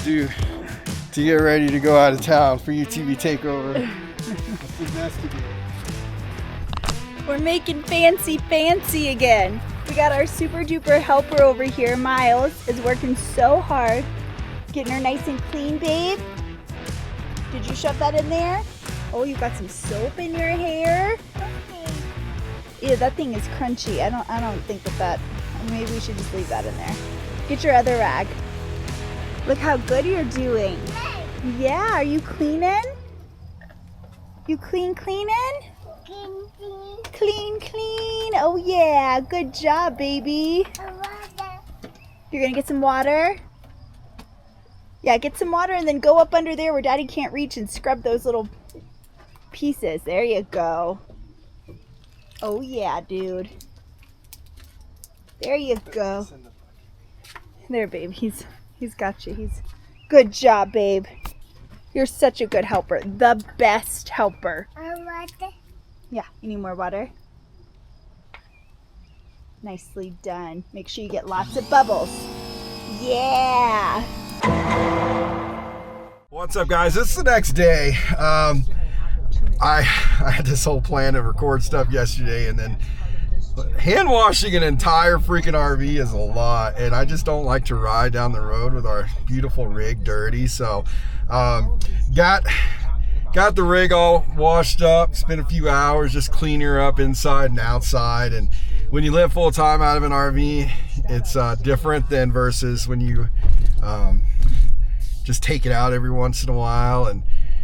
do to get ready to go out of town for UTV Takeover. Let's investigate. We're making fancy again. We got our super duper helper over here. Miles is working so hard, getting her nice and clean, babe. Did you shove that in there? Oh, you got some soap in your hair. Yeah, that thing is crunchy. I don't think that. Maybe we should just leave that in there. Get your other rag. Look how good you're doing. Yeah, are you cleaning? You cleaning? Clean. Oh yeah, good job, baby. You're gonna get some water? Yeah, get some water and then go up under there where Daddy can't reach and scrub those little pieces. There you go. Oh yeah, dude. There you go. There, babe. He's got you. Good job, babe. You're such a good helper. The best helper. Yeah, you need more water? Nicely done. Make sure you get lots of bubbles. Yeah. What's up, guys? This is the next day. I had this whole plan to record stuff yesterday, and then hand washing an entire freaking RV is a lot, and I just don't like to ride down the road with our beautiful rig dirty. So got the rig all washed up, spent a few hours just cleaning her up inside and outside. And when you live full time out of an RV, it's different than versus when you just take it out every once in a while. And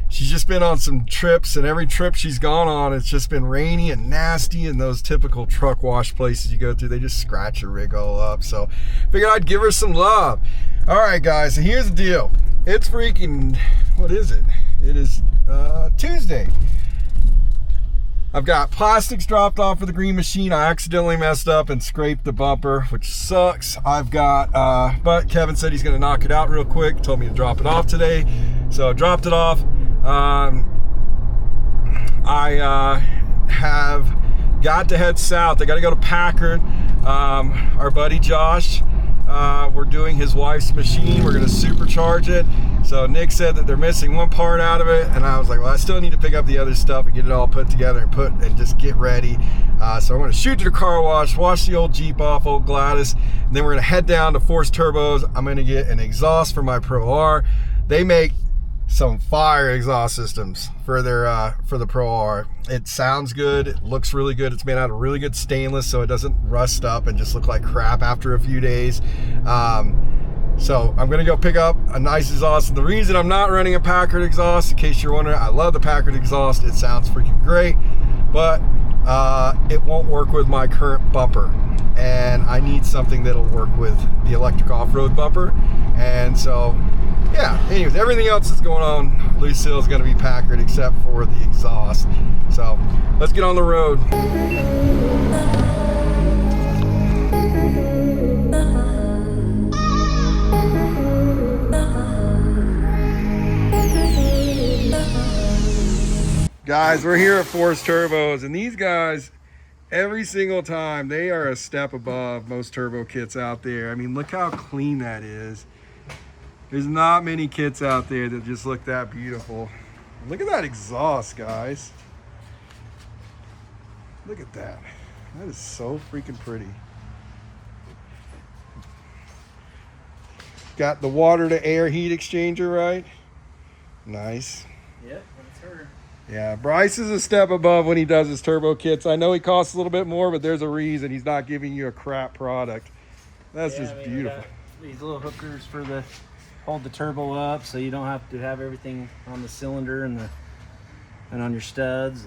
she's just been on some trips, and every trip she's gone on, it's just been rainy and nasty, and those typical truck wash places you go to, they just scratch your rig all up. So figured I'd give her some love. All right, guys, so here's the deal. It's freaking, what is it? It is Tuesday. I've got plastics dropped off for the green machine. I accidentally messed up and scraped the bumper, which sucks. I've got, but Kevin said he's gonna knock it out real quick, told me to drop it off today. So I dropped it off. I have got to head south. I got to go to Packard. Our buddy Josh, we're doing his wife's machine. We're going to supercharge it. So Nick said that they're missing one part out of it, and I was like, well, I still need to pick up the other stuff and get it all put together and just get ready. So I'm going to shoot to the car wash the old Jeep off, old Gladys, and then we're going to head down to Force Turbos. I'm going to get an exhaust for my Pro R. They make some fire exhaust systems for their for the Pro R. It sounds good, it looks really good. It's made out of really good stainless, so it doesn't rust up and just look like crap after a few days. So I'm gonna go pick up a nice exhaust. And the reason I'm not running a Packard exhaust, in case you're wondering, I love the Packard exhaust. It sounds freaking great, but it won't work with my current bumper, and I need something that'll work with the electric off-road bumper. And so yeah, anyways, everything else that's going on, Lucille is going to be Packard except for the exhaust. So let's get on the road. Guys, we're here at Force Turbos, and these guys, every single time, they are a step above most turbo kits out there. I mean, look how clean that is. There's not many kits out there that just look that beautiful. Look at that exhaust, guys. Look at that. That is so freaking pretty. Got the water to air heat exchanger, right? Nice. Yep, that's her. Yeah, Bryce is a step above when he does his turbo kits. I know he costs a little bit more, but there's a reason he's not giving you a crap product. That's just beautiful. These little hookers for the hold the turbo up, so you don't have to have everything on the cylinder and on your studs.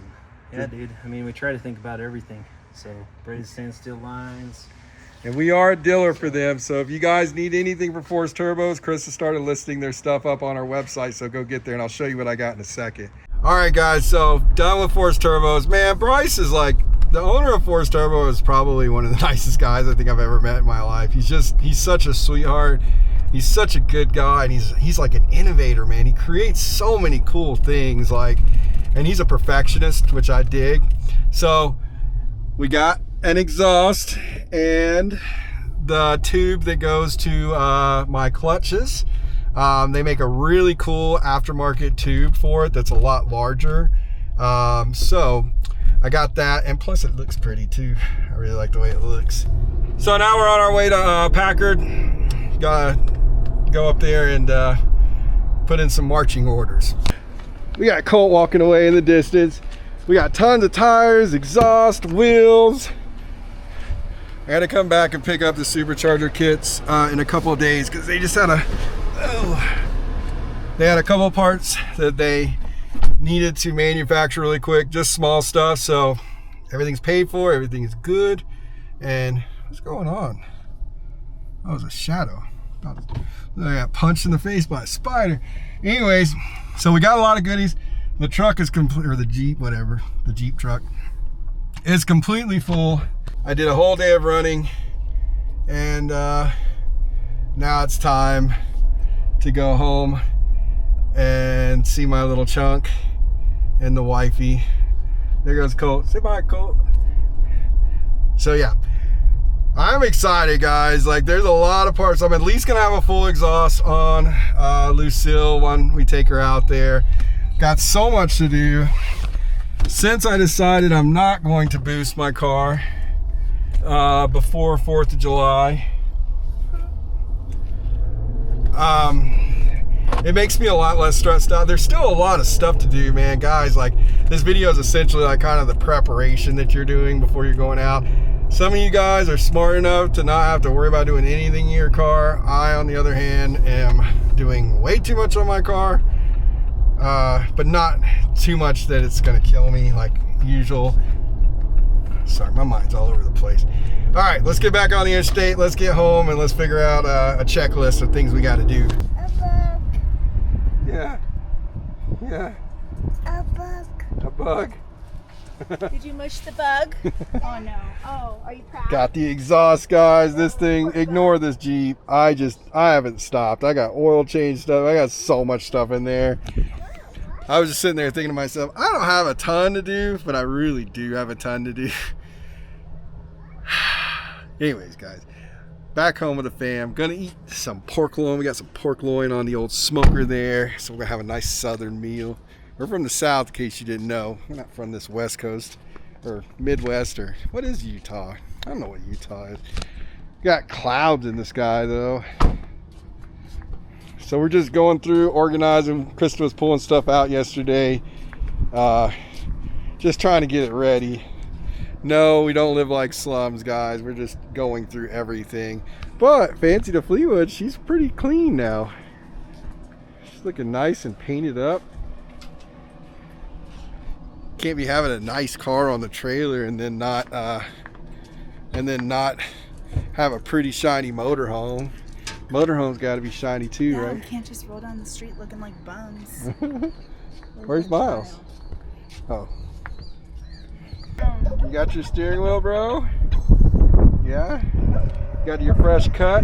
And yeah, dude. I mean, we try to think about everything. So braided standstill lines. And we are a dealer for them. So if you guys need anything for Force Turbos, Chris has started listing their stuff up on our website. So go get there, and I'll show you what I got in a second. All right, guys. So done with Force Turbos. Man, Bryce is like, the owner of Force Turbo is probably one of the nicest guys I think I've ever met in my life. He's such a sweetheart. He's such a good guy, and he's like an innovator, man. He creates so many cool things, and he's a perfectionist, which I dig. So we got an exhaust and the tube that goes to my clutches. They make a really cool aftermarket tube for it that's a lot larger. So I got that, and plus it looks pretty too. I really like the way it looks. So now we're on our way to Packard. Gotta go up there and put in some marching orders. We got Colt walking away in the distance. We got tons of tires, exhaust, wheels. I gotta come back and pick up the supercharger kits in a couple of days because they just had a couple of parts that they needed to manufacture really quick, just small stuff. So everything's paid for, everything is good. And what's going on? Oh, it was a shadow. I got punched in the face by a spider. Anyways, so we got a lot of goodies. The truck is complete, or the Jeep, whatever, the Jeep truck is completely full. I did a whole day of running, and now it's time to go home and see my little chunk and the wifey. There goes Colt. Say bye, Colt. So yeah, I'm excited, guys. Like, there's a lot of parts. I'm at least gonna have a full exhaust on Lucille when we take her out there. Got so much to do. Since I decided I'm not going to boost my car before 4th of July, it makes me a lot less stressed out. There's still a lot of stuff to do, man. Guys, like, this video is essentially like kind of the preparation that you're doing before you're going out. Some of you guys are smart enough to not have to worry about doing anything in your car. I, on the other hand, am doing way too much on my car, but not too much that it's gonna kill me like usual. Sorry, my mind's all over the place. All right, let's get back on the interstate. Let's get home and let's figure out a checklist of things we got to do. A bug. Yeah. Yeah. A bug. A bug. Did you mush the bug? Oh no. Oh, are you proud? Got the exhaust, guys. This thing, ignore this Jeep. I haven't stopped. I got oil change stuff. I got so much stuff in there. I was just sitting there thinking to myself, I don't have a ton to do, but I really do have a ton to do. Anyways, guys, back home with the fam. Gonna eat some pork loin. We got some pork loin on the old smoker there, so we're gonna have a nice southern meal. We're from the South, in case you didn't know. We're not from this West Coast or Midwest, or what is Utah? I don't know what Utah is. Got clouds in the sky though. So we're just going through, organizing. Krista was pulling stuff out yesterday. Just trying to get it ready. No, we don't live like slums, guys. We're just going through everything. But Fancy to Fleetwood, she's pretty clean now. She's looking nice and painted up. Can't be having a nice car on the trailer and then not have a pretty shiny motorhome. Motorhome's got to be shiny too, Yeah, right? we can't just roll down the street looking like bums. Where's Miles? Oh. You got your steering wheel, bro? Yeah? Got your fresh cut?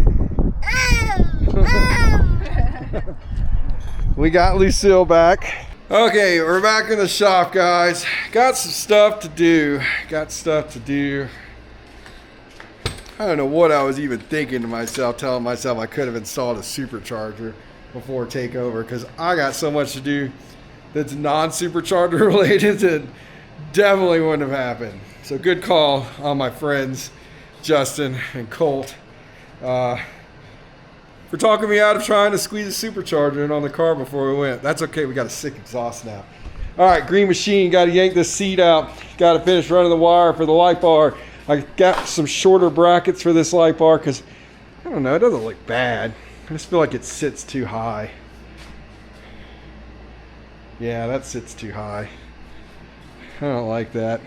We got Lucille back. Okay, we're back in the shop, guys. Got some stuff to do. I don't know what I was even thinking to myself, telling myself I could have installed a supercharger before takeover, because I got so much to do that's non-supercharger related that definitely wouldn't have happened. So good call on my friends Justin and Colt for talking me out of trying to squeeze a supercharger in on the car before we went. That's okay, we got a sick exhaust now. All right, green machine, got to yank this seat out. Got to finish running the wire for the light bar. I got some shorter brackets for this light bar because, I don't know, it doesn't look bad. I just feel like it sits too high. Yeah, that sits too high. I don't like that.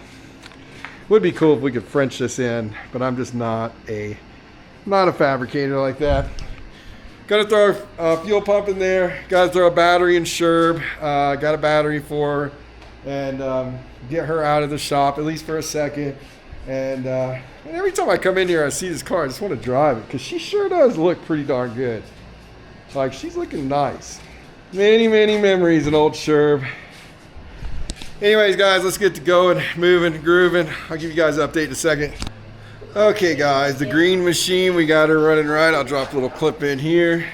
Would be cool if we could French this in, but I'm just not a fabricator like that. Gotta throw a fuel pump in there. Gotta throw a battery in Sherb. Got a battery for her, and get her out of the shop at least for a second. And every time I come in here, I see this car, I just want to drive it because she sure does look pretty darn good. Like, she's looking nice. Many, many memories in old Sherb. Anyways, guys, let's get to going, moving, grooving. I'll give you guys an update in a second. Okay, guys, the green machine, we got her running right. I'll drop a little clip in here.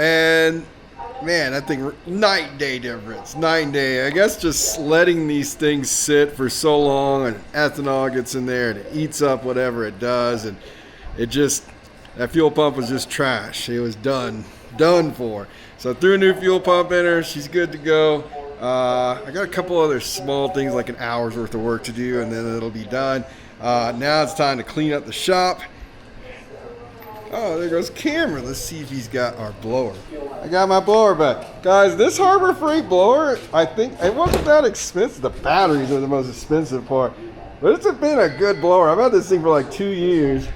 And man, that thing, night and day difference, night and day. I guess just letting these things sit for so long and ethanol gets in there and it eats up whatever it does, and it just, that fuel pump was just trash. It was done for. So I threw a new fuel pump in her. She's good to go. I got a couple other small things like an hour's worth of work to do, and then it'll be done. Now it's time to clean up the shop. Oh, there goes Cameron. Let's see if he's got our blower. I got my blower back. Guys, this Harbor Freight blower, I think it wasn't that expensive. The batteries are the most expensive part. But it's been a good blower. I've had this thing for like 2 years.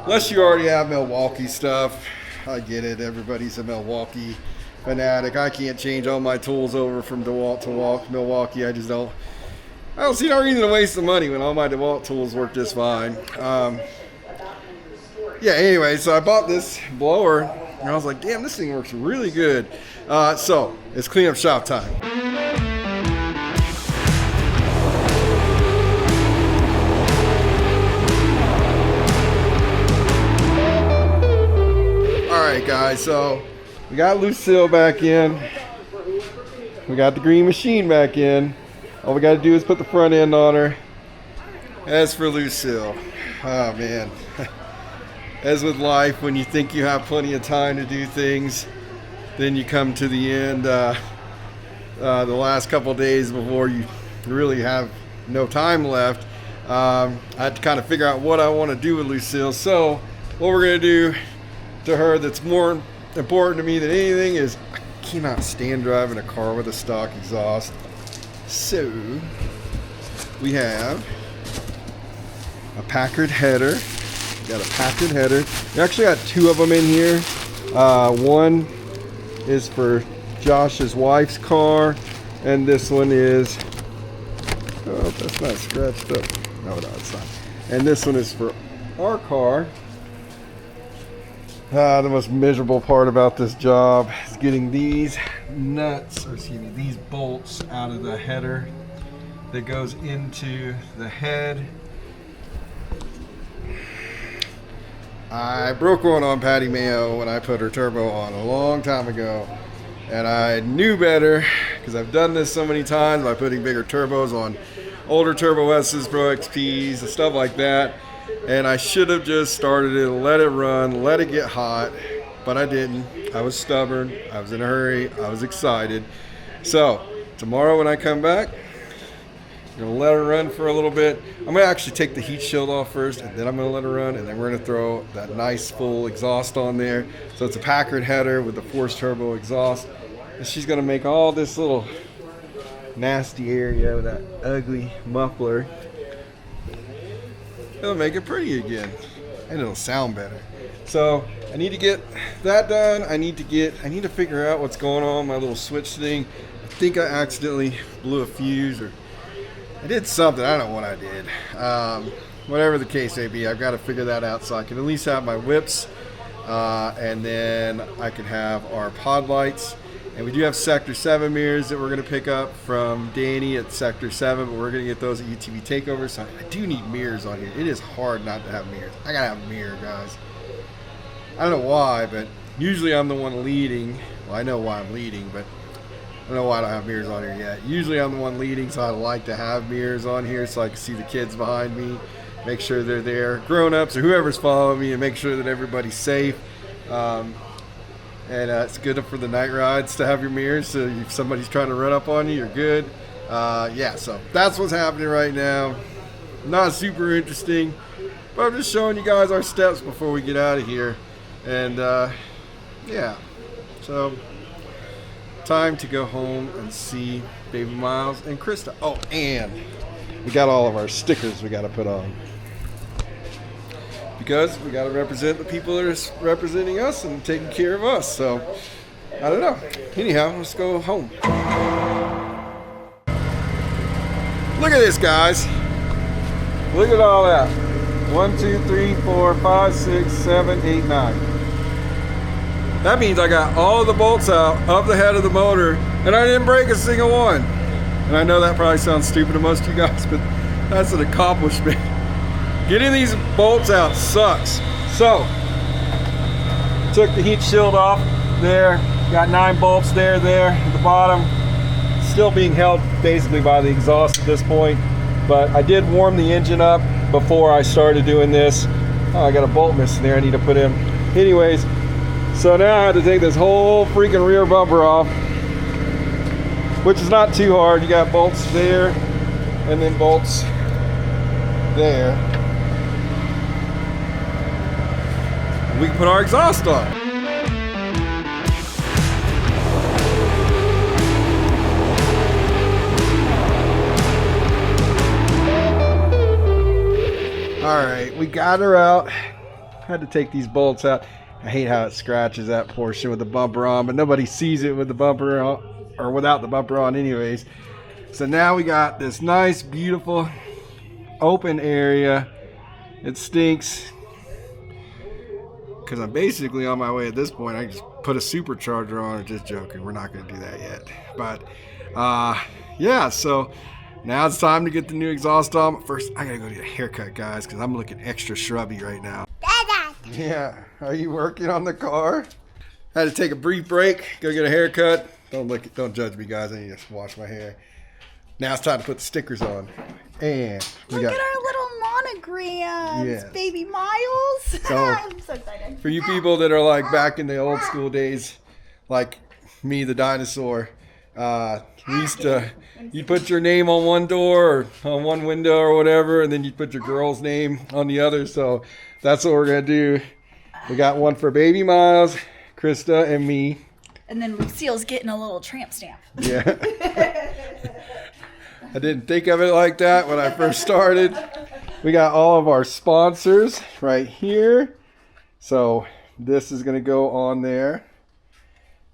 Unless you already have Milwaukee stuff. I get it. Everybody's a Milwaukee fanatic. I can't change all my tools over from DeWalt to Milwaukee. I don't see no reason to waste the money when all my DeWalt tools work just fine. Yeah, anyway, so I bought this blower, and I was like, damn, this thing works really good. So, it's cleanup shop time. Alright guys, so we got Lucille back in. We got the green machine back in. All we got to do is put the front end on her. As for Lucille, oh man. As with life, when you think you have plenty of time to do things, then you come to the end, the last couple days before you really have no time left. I had to kind of figure out what I want to do with Lucille. So what we're going to do to her that's more important to me than anything is I cannot stand driving a car with a stock exhaust. So we have a Packard header. Got a Packard header. We actually got 2 of them in here. One is for Josh's wife's car, and this one is, oh, that's not scratched up. No, it's not. And this one is for our car. The most miserable part about this job is getting these nuts, or excuse me, these bolts out of the header that goes into the head. I broke one on Patty Mayo when I put her turbo on a long time ago, and I knew better because I've done this so many times by putting bigger turbos on older Turbo S's, Pro XPs, and stuff like that. And I should have just started it, let it run, let it get hot, but I didn't. I was stubborn, I was in a hurry, I was excited. So tomorrow when I come back, I'm gonna let her run for a little bit. I'm gonna actually take the heat shield off first, and then I'm gonna let her run, and then we're gonna throw that nice full exhaust on there. So it's a Packard header with the forced turbo exhaust, and she's gonna make all this little nasty area with that ugly muffler. It'll make it pretty again, and it'll sound better. So I need to get that done. I need to figure out what's going on with my little switch thing. I think I accidentally blew a fuse, or I did something. I don't know what I did. Whatever the case may be, I've got to figure that out so I can at least have my whips, and then I can have our pod lights. And we do have Sector 7 mirrors that we're going to pick up from Danny at Sector 7, but we're going to get those at UTV Takeover. So I do need mirrors on here. It is hard not to have mirrors. I got to have a mirror, guys. I don't know why, but usually I'm the one leading. Well, I know why I'm leading, but I don't know why I don't have mirrors on here yet. Usually I'm the one leading, so I like to have mirrors on here so I can see the kids behind me, make sure they're there, grown-ups or whoever's following me, and make sure that everybody's safe. And it's good for the night rides to have your mirrors, so if somebody's trying to run up on you, you're good. Yeah, so that's what's happening right now. Not super interesting, but I'm just showing you guys our steps before we get out of here. And yeah, so time to go home and see Baby Miles and Krista. Oh, and we got all of our stickers we got to put on, because we got to represent the people that are representing us and taking care of us. So I don't know. Anyhow, let's go home. Look at this, guys. Look at all that. 1, 2, 3, 4, 5, 6, 7, 8, 9. That means I got all the bolts out of the head of the motor, and I didn't break a single one. And I know that probably sounds stupid to most of you guys, but that's an accomplishment. Getting these bolts out sucks. So, took the heat shield off. there. Got 9 bolts there at the bottom. Still being held basically by the exhaust at this point. But I did warm the engine up before I started doing this. Oh, I got a bolt missing there I need to put in. Anyways, so now I had to take this whole freaking rear bumper off, which is not too hard. You got bolts there and then bolts there. We can put our exhaust on. All right, we got her out. Had to take these bolts out. I hate how it scratches that portion with the bumper on, but nobody sees it with the bumper on, or without the bumper on anyways. So now we got this nice, beautiful, open area. It stinks, because I'm basically on my way at this point. I just put a supercharger on it. Just joking, we're not going to do that yet. But yeah, so now it's time to get the new exhaust on. But first, I gotta go get a haircut, guys, because I'm looking extra shrubby right now. Dada. Yeah, are you working on the car? Had to take a brief break, go get a haircut. Don't judge me, guys. I need to wash my hair. Now it's time to put the stickers on. And look at our little monograms, yes. Baby Miles. So, I'm so excited. For you people that are like back in the old school days, like me, the dinosaur, we used to, you put your name on one door or on one window or whatever, and then you put your girl's name on the other. So that's what we're gonna do. We got one for Baby Miles, Krista, and me. And then Lucille's getting a little tramp stamp. Yeah. I didn't think of it like that when I first started. We got all of our sponsors right here. So this is gonna go on there.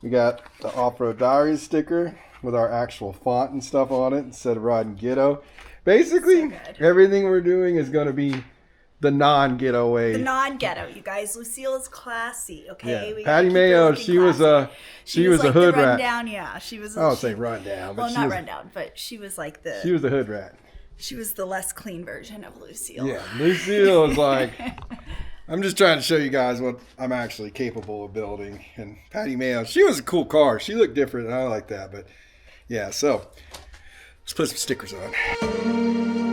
We got the Off-Road Diaries sticker with our actual font and stuff on it instead of riding ghetto. Basically, everything we're doing is going to be the non-ghetto way. The non-ghetto, you guys. Lucille is classy, okay? Yeah. Patty Mayo, she was a like hood the rat. Rundown, yeah. She was. I would say rundown, but well, not rundown, but she was like the. She was the hood rat. She was the less clean version of Lucille. Yeah, Lucille is like. I'm just trying to show you guys what I'm actually capable of building. And Patty Mayo, she was a cool car. She looked different, and I like that. But yeah, so let's put some stickers on.